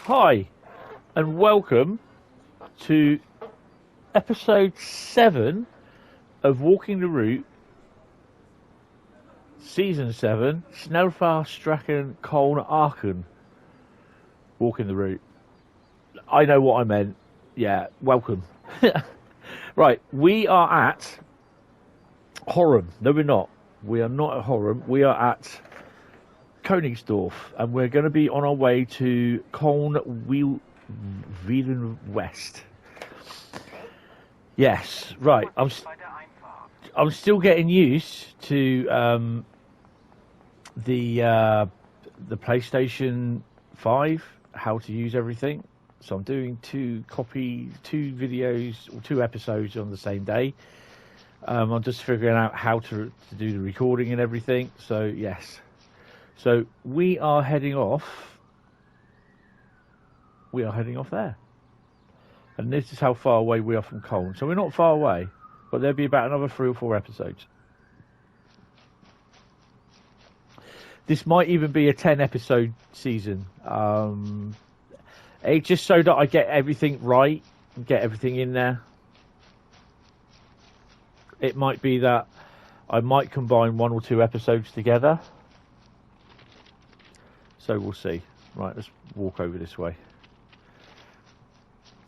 Hi, and welcome to episode 7 of Walking the Route, season 7, Schnellfahrstrecke Koln Aachen. Walking the Route. I know what I meant. Yeah, welcome. Right, we are at Horum. No, we're not. We are not at Horum. We are at Konigsdorf, and we're going to be on our way to Koln West. Yes, right. I'm still getting used to the PlayStation 5, how to use everything. So I'm doing two videos or 2 episodes on the same day. I'm just figuring out how to do the recording and everything. So yes. So we are heading off. We are heading off there. And this is how far away we are from Koln. So we're not far away, but there'll be about another 3 or 4 episodes. This might even be a 10 episode season. It's just so that I get everything right, get everything in there. It might be that I might combine 1 or 2 episodes together. So we'll see. Right, let's walk over this way.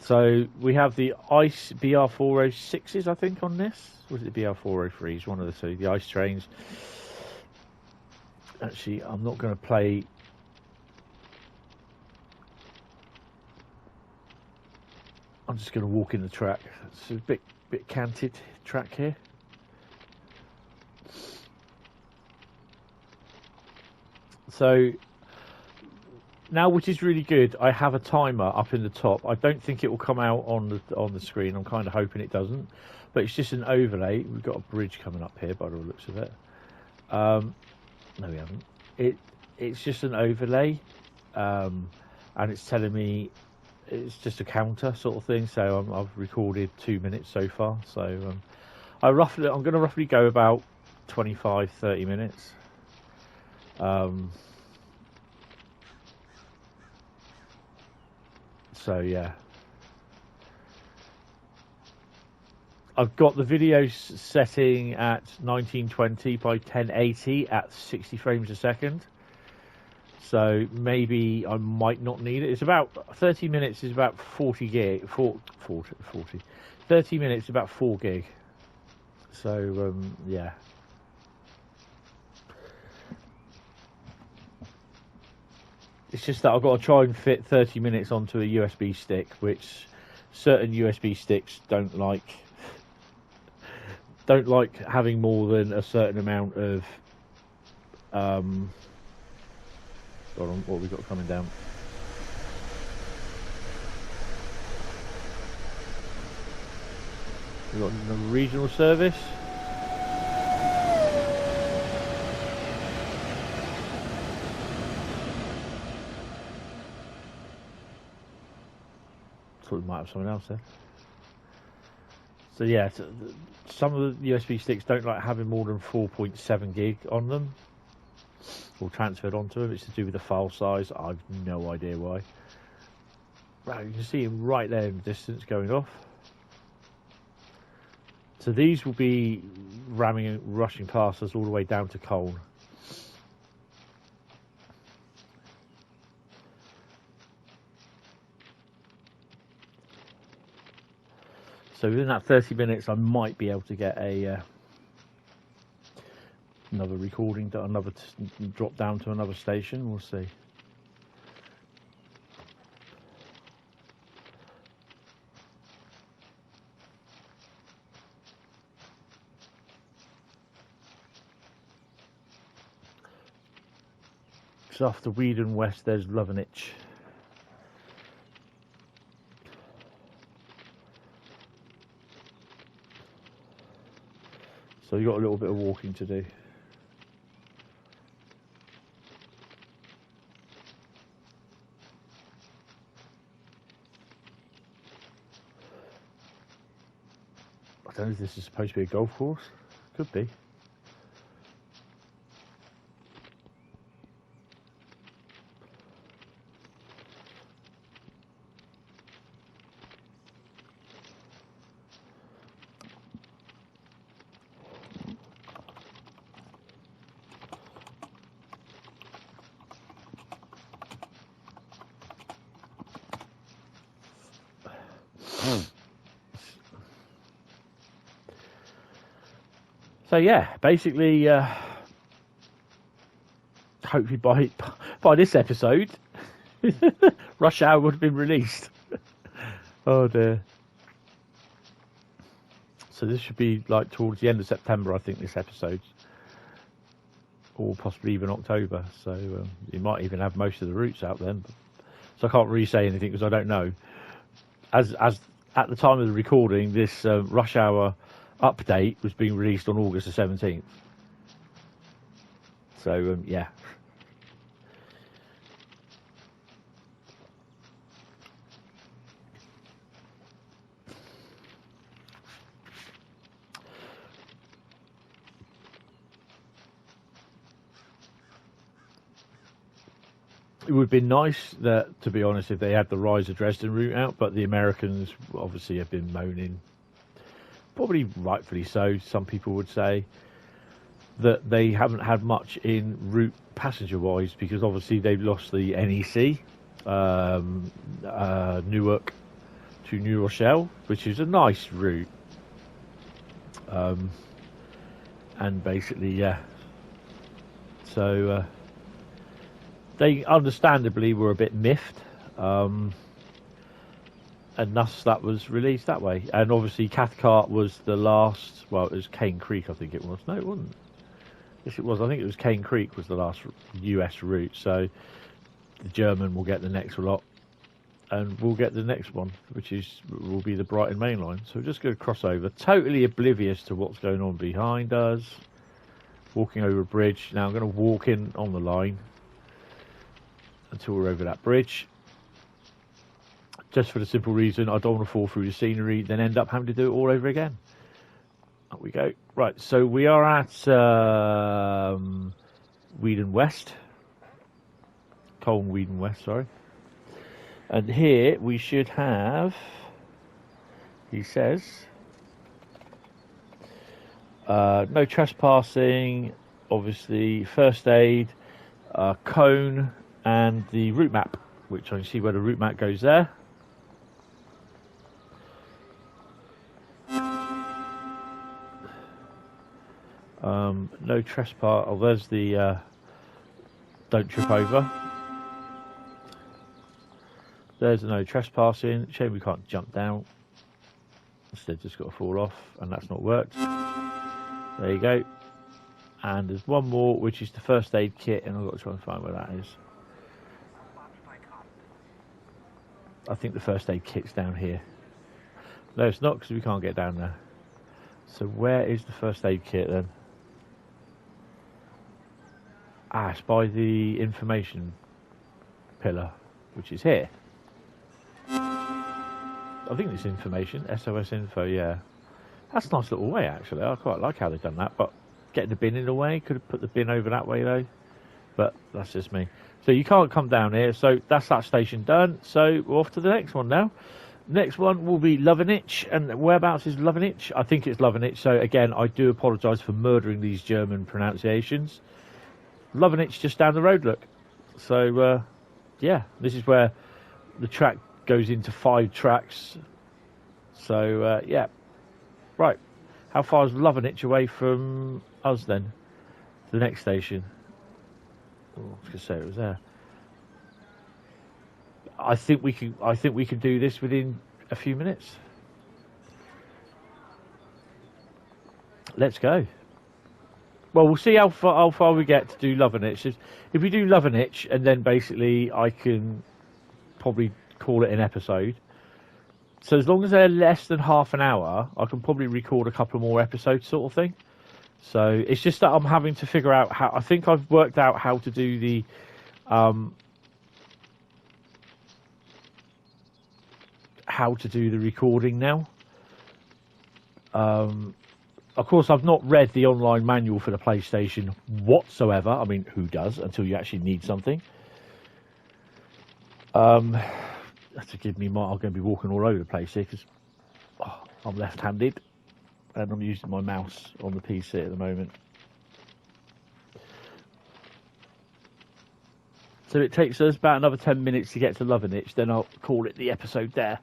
So we have the ICE BR406s, I think, on this. Was it the BR403s? One of the 2. The ICE trains. Actually, I'm not going to play. I'm just going to walk in the track. It's a bit canted track here. So now, which is really good, I have a timer up in the top. I don't think it will come out on the screen. I'm kind of hoping it doesn't, but it's just an overlay. We've got a bridge coming up here by the looks of it. No, we haven't. It's just an overlay, and it's telling me it's just a counter sort of thing. So I've recorded 2 minutes so far. So I'm going to roughly go about 25-30 minutes. So yeah, I've got the video setting at 1920 by 1080 at 60 frames a second. So maybe I might not need it. It's about 30 minutes is about 40 gig. 40. 30 minutes is about 4 gig. So yeah. It's just that I've got to try and fit 30 minutes onto a USB stick, which certain USB sticks don't like having more than a certain amount of hold on, what have we got coming down? We've got a regional service. Thought we might have something else there. So yeah, some of the USB sticks don't like having more than 4.7 gig on them, or transferred onto them. It's to do with the file size. I've no idea why. Right, you can see him right there in the distance going off. So these will be ramming and rushing past us all the way down to Koln. So within that 30 minutes, I might be able to get a another recording, drop down to another station. We'll see. So after Weedon West, there's Lovenich. So you've got a little bit of walking to do. I don't know if this is supposed to be a golf course. Could be. So yeah, basically, hopefully by this episode, Rush Hour would have been released. Oh dear. So this should be like towards the end of September, I think, this episode, or possibly even October. So you might even have most of the routes out then. So I can't really say anything because I don't know. As at the time of the recording, this Rush Hour update was being released on August the 17th. So yeah. It would be nice that, to be honest, if they had the Rise of Dresden route out, but the Americans obviously have been moaning, probably rightfully so, some people would say, that they haven't had much in route passenger-wise, because obviously they've lost the NEC, Newark to New Rochelle, which is a nice route. And basically, yeah. So, they understandably were a bit miffed, and thus that was released that way. And obviously Cathcart was the last, well, it was Cane Creek, I think it was. No, it wasn't. Yes, it was. I think it was Cane Creek was the last US route. So the German will get the next lot, and we'll get the next one, which will be the Brighton Mainline. So we're just going to cross over, totally oblivious to what's going on behind us. Walking over a bridge. Now I'm going to walk in on the line until we're over that bridge, just for the simple reason I don't want to fall through the scenery, then end up having to do it all over again. Up we go. Right, so we are at Weedon West, Koln Weedon West, sorry. And here we should have, he says, no trespassing, obviously first aid, cone, and the route map, which I can see where the route map goes there. No trespass. Oh, there's the don't trip over. There's no trespassing. Shame we can't jump down. Instead, just got to fall off, and that's not worked. There you go. And there's one more, which is the first aid kit, and I've got to try and find where that is. I think the first aid kit's down here. No, it's not, because we can't get down there. So where is the first aid kit then? Ah, it's by the information pillar, which is here. I think it's information, SOS info, yeah. That's a nice little way, actually. I quite like how they've done that, but getting the bin in the way, could have put the bin over that way though. But that's just me. So you can't come down here, so that's that station done. So we're off to the next one now. Next one will be Lovenich, and whereabouts is Lovenich? I think it's Lovenich, so again, I do apologise for murdering these German pronunciations. Lovenich just down the road, look. So, yeah, this is where the track goes into 5 tracks. So, yeah. Right, how far is Lovenich away from us then? The next station. Oh, I was going to say it was there. I think we can do this within a few minutes. Let's go. Well, we'll see how far we get to do Lovenich. If we do Lovenich, and then basically I can probably call it an episode. So as long as they're less than half an hour, I can probably record a couple more episodes, sort of thing. So it's just that I'm having to figure out how. I think I've worked out how to do the recording now. Of course, I've not read the online manual for the PlayStation whatsoever. I mean, who does until you actually need something? To give me I'm going to be walking all over the place here because I'm left-handed and I'm using my mouse on the PC at the moment. So it takes us about another 10 minutes to get to Lovenich, then I'll call it the episode there.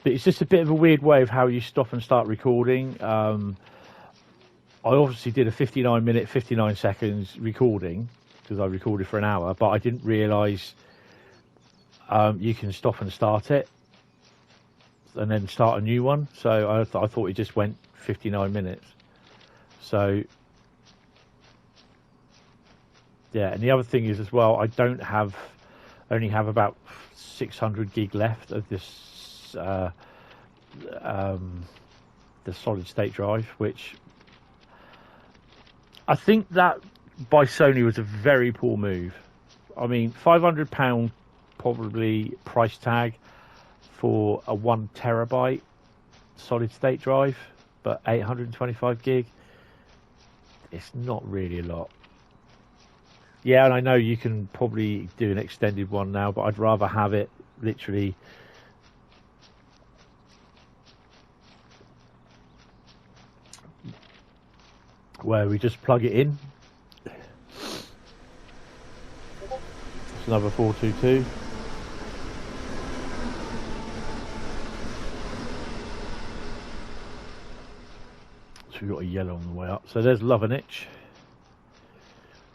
But it's just a bit of a weird way of how you stop and start recording. I obviously did a 59-minute, 59 seconds recording because I recorded for an hour, but I didn't realise you can stop and start it and then start a new one. So I thought it just went 59 minutes. So yeah, and the other thing is as well, I only have about 600 gig left of this the solid state drive, which I think that by Sony was a very poor move. I mean, £500 probably price tag for a 1 terabyte solid state drive, but 825 gig, it's not really a lot. Yeah, and I know you can probably do an extended one now, but I'd rather have it literally where we just plug it in. It's another 422. So we've got a yellow on the way up. So there's Lovenich.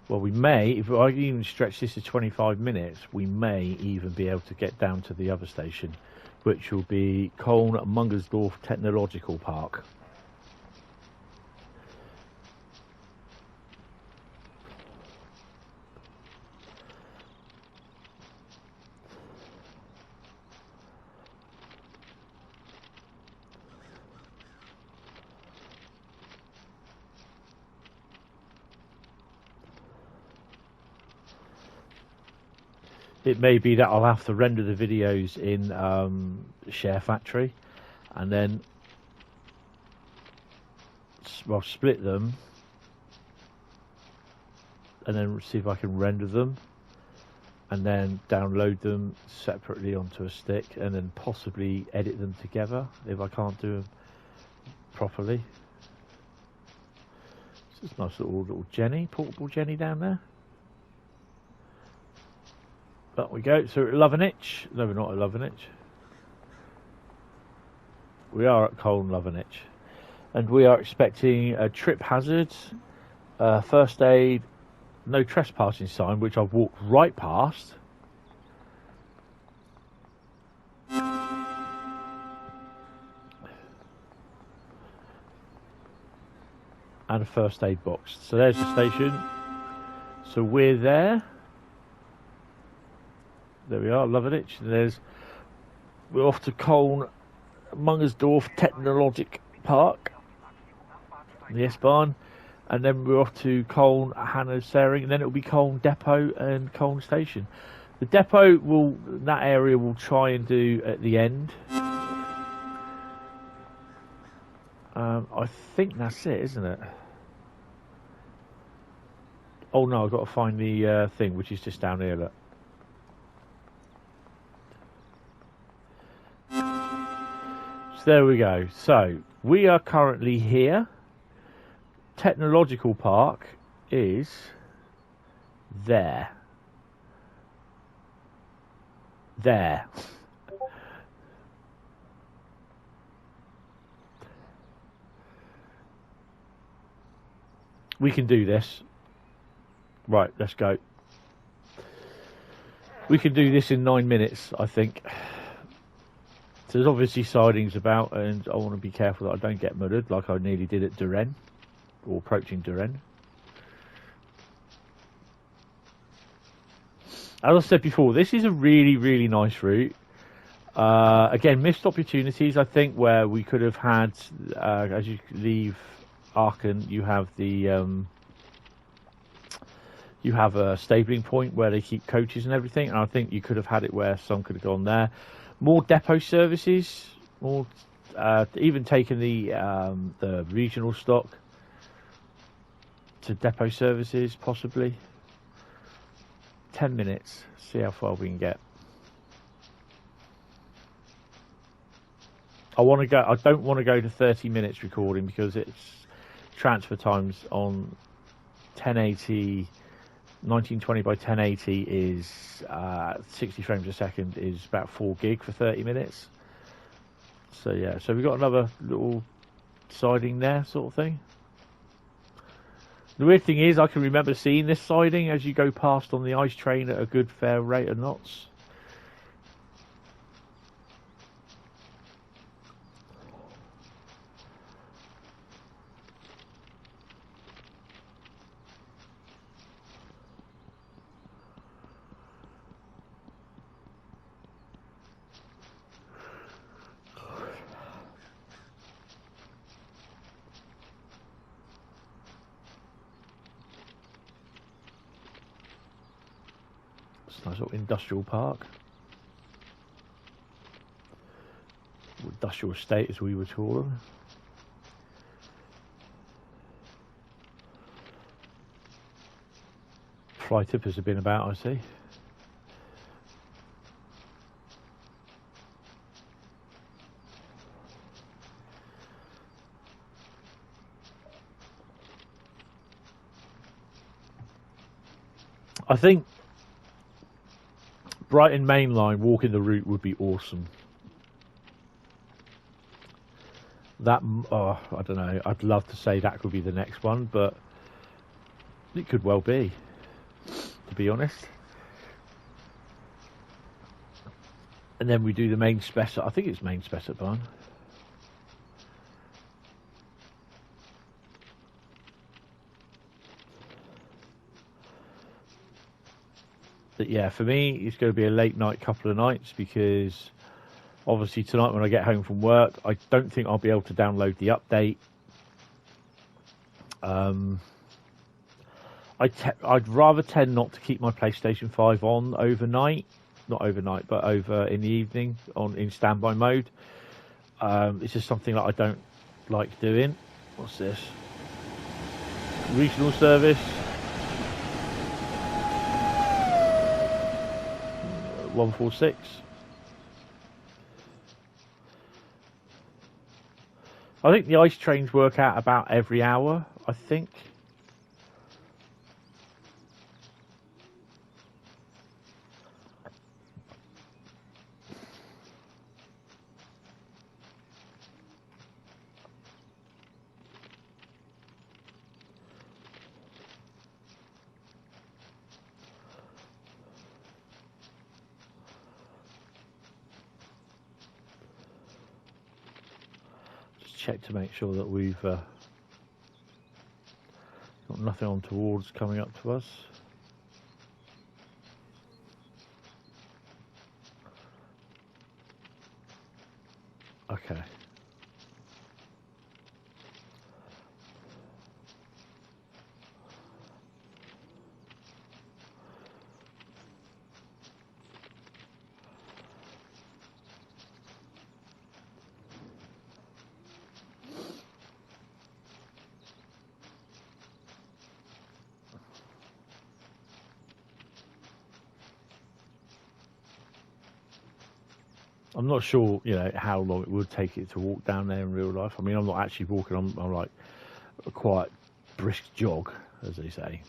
Well, we may, if I even stretch this to 25 minutes, we may even be able to get down to the other station, which will be Koln Mungerdorf Technologiepark. It may be that I'll have to render the videos in Schellfarstrecke and then split them and then see if I can render them and then download them separately onto a stick and then possibly edit them together if I can't do them properly. This is a nice little Jenny, portable Jenny down there. Up we go. So at Lovenich. No, we're not at Lovenich. We are at Koln Lovenich. And we are expecting a trip hazard, first aid, no trespassing sign, which I've walked right past. And a first aid box. So there's the station. So we're there. There we are, Lovenich. We're off to Koln Mungerdorf Technologiepark, the S-Bahn, and then we're off to Koln Achen Nine, and then it'll be Koln Depot and Koln Station. The depot that area will try and do at the end. I think that's it, isn't it? Oh no, I've got to find the thing, which is just down here, look. There we go. So we are currently here. Technological Park is there. There. We can do this. Right, let's go. We can do this in 9 minutes, I think. So there's obviously sidings about, and I want to be careful that I don't get muddered like I nearly did at Duren, or approaching Duren. As I said before, this is a really, really nice route. Again, missed opportunities, I think, where we could have had, as you leave Aachen, you have the you have a stabling point where they keep coaches and everything, and I think you could have had it where some could have gone there. More depot services, more even taking the regional stock to depot services, possibly. 10 minutes, see how far we can get. I don't want to go to 30 minutes recording because it's transfer times on 1080. 1920 by 1080 is 60 frames a second is about 4 gig for 30 minutes. So yeah, so we've got another little siding there, sort of thing. The weird thing is, I can remember seeing this siding as you go past on the ice train at a good fair rate of knots. Nice little industrial park, or industrial estate as we would call them. Fly tippers have been about, I see. I think Brighton Mainline walking the route would be awesome. That, oh, I don't know. I'd love to say that could be the next one, but it could well be, to be honest. And then we do the main spec. I think it's main spec at Barn. But yeah, for me, it's going to be a late night couple of nights, because obviously tonight when I get home from work, I don't think I'll be able to download the update. I'd rather tend not to keep my PlayStation 5 on overnight. Not overnight, but over in the evening in standby mode. It's just something that I don't like doing. What's this? Regional service. 146. I think the ice trains work out about every hour, I think. Check to make sure that we've got nothing on towards coming up to us. Okay. I'm not sure, you know, how long it would take it to walk down there in real life. I mean, I'm not actually walking. I'm like a quite brisk jog, as they say.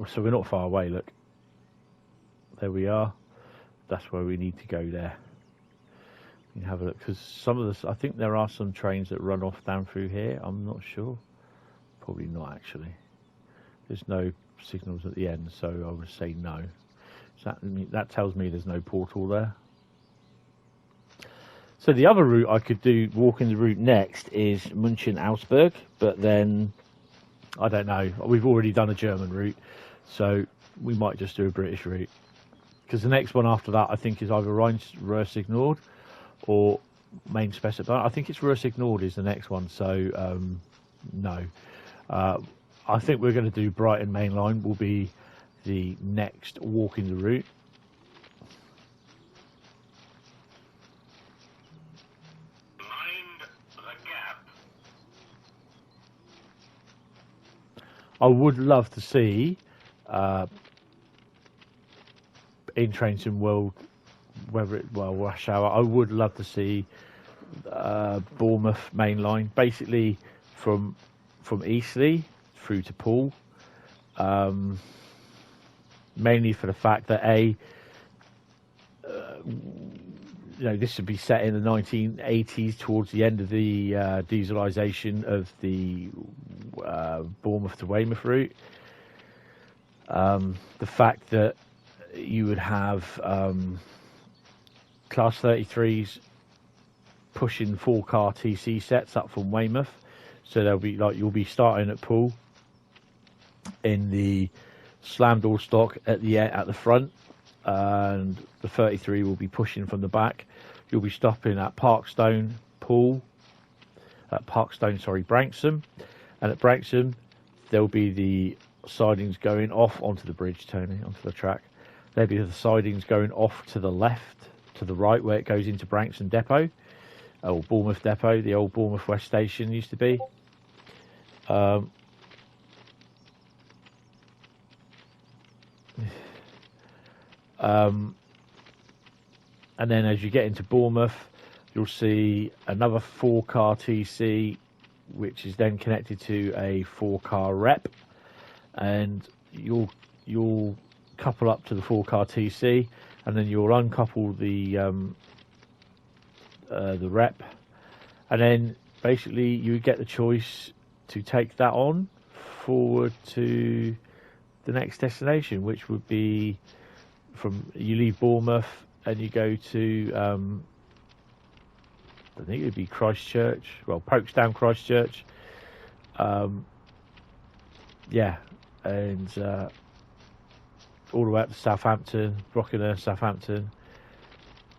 So we're not far away, look. There we are. That's where we need to go there. You can have a look, because some of this, I think there are some trains that run off down through here. I'm not sure. Probably not, actually. There's no signals at the end, so I would say no. So that tells me there's no portal there. So the other route I could do, walking the route next, is München-Augsburg, but then I don't know. We've already done a German route, so we might just do a British route. Because the next one after that, I think, is either Rhein-Ruhr-Signord or main specified. I think it's Ruhr-Signord is the next one, so no. I think we're going to do Brighton Mainline will be the next walking the route. I would love to see in Trains in World, rush hour. I would love to see Bournemouth Mainline, basically from Eastleigh through to Poole. Mainly for the fact that this would be set in the 1980s, towards the end of the dieselisation of the Bournemouth to Weymouth route. The fact that you would have Class 33s pushing 4-car TC sets up from Weymouth, so they'll be you'll be starting at Poole in the slam door stock at the front, and the 33 will be pushing from the back. You'll be stopping at Branxham, and at Branxham there'll be the sidings going off onto the bridge, Tony, onto the track. There'll be the sidings going off to the left, to the right, where it goes into Branxham Depot, or Bournemouth Depot, the old Bournemouth West Station used to be. And then as you get into Bournemouth, you'll see another 4-car TC, which is then connected to a 4-car rep, and you'll couple up to the 4-car TC, and then you'll uncouple the rep, and then basically you get the choice to take that on forward to the next destination, which would be you leave Bournemouth and you go to I think it would be Christchurch, Folkestone, Christchurch, and all the way up to Southampton, Brockenhurst, Southampton,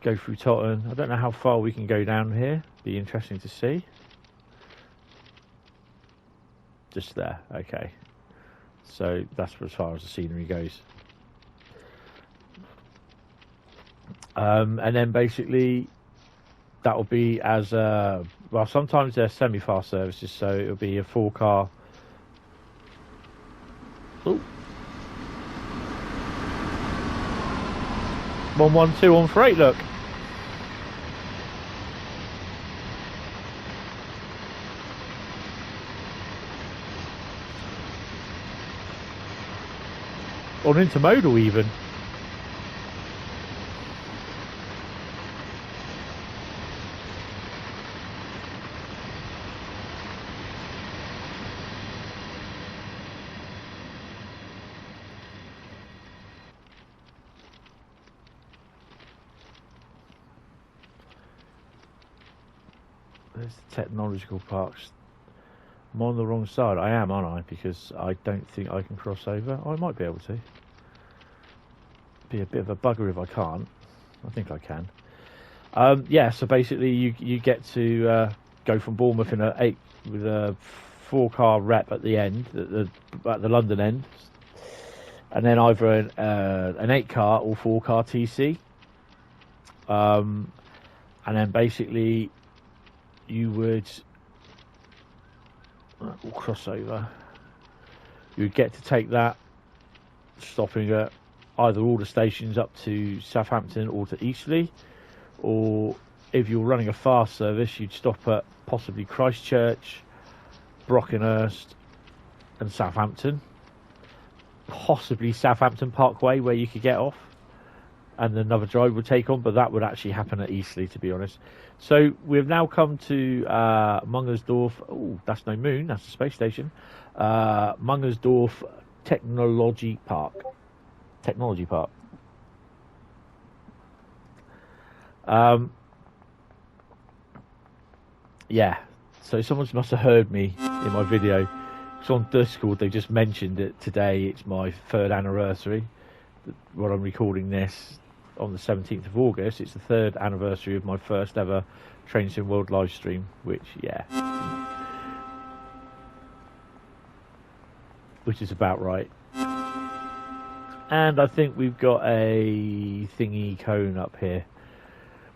go through Totton. I don't know how far we can go down here, be interesting to see. Just there, okay, so that's as far as the scenery goes. And then basically that will be as sometimes they're semi-fast services, so it'll be a 4-car. Oh, 112 on freight, look. On intermodal even. There's the technological parks. I'm on the wrong side. I am, aren't I? Because I don't think I can cross over. I might be able to. Be a bit of a bugger if I can't. I think I can. So basically you get to go from Bournemouth in with a 4-car rep at the end, at the London end, and then either an 8-car or 4-car TC, and then basically you would cross over. You would get to take that, stopping at either all the stations up to Southampton or to Eastleigh, or if you're running a fast service, you'd stop at possibly Christchurch, Brockenhurst and Southampton, possibly Southampton Parkway, where you could get off and another drive would take on, but that would actually happen at Eastleigh, to be honest. So we've now come to Mungerdorf. Oh, that's no moon, that's the space station. Mungerdorf Technologiepark. So someone must have heard me in my video. It's on Discord, they just mentioned it today. It's my 3rd anniversary when I'm recording this on the 17th of August. It's the 3rd anniversary of my first ever Trains in World live stream, which is about right. And I think we've got a thingy cone up here.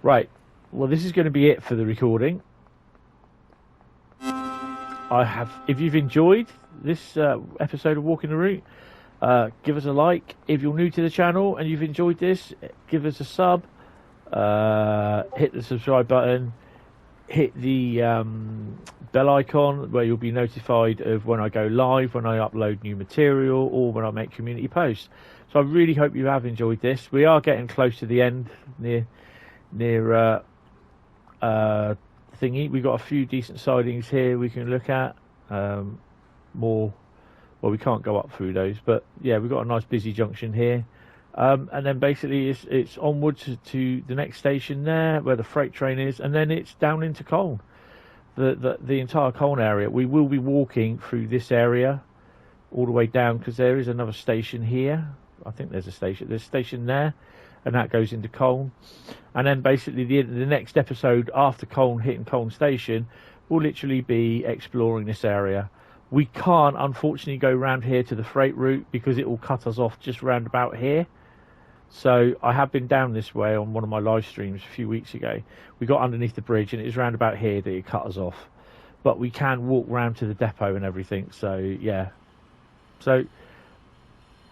Right, well, this is going to be it for the recording. If you've enjoyed this episode of Walking the Route. Give us a like if you're new to the channel and you've enjoyed this. Give us a sub. Hit the subscribe button. Hit the bell icon where you'll be notified of when I go live, when I upload new material, or when I make community posts. So I really hope you have enjoyed this. We are getting close to the end, near thingy. We've got a few decent sidings here we can look at. More, well, we can't go up through those, but yeah, we've got a nice busy junction here. And then basically it's onwards to the next station there where the freight train is, and then it's down into Koln, the entire Koln area. We will be walking through this area all the way down, because there is another station here. I think there's a station there, and that goes into Koln. And then basically the next episode after Koln, hitting Koln station, will literally be exploring this area. We can't unfortunately go round here to the freight route because it will cut us off just round about here. So I have been down this way on one of my live streams a few weeks ago. We got underneath the bridge and it was round about here that it cut us off. But we can walk round to the depot and everything. So yeah. So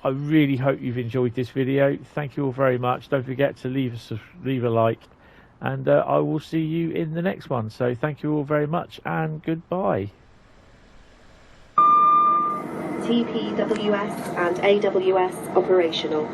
I really hope you've enjoyed this video. Thank you all very much. Don't forget to leave a like. And I will see you in the next one. So thank you all very much and goodbye. TPWS and AWS operational.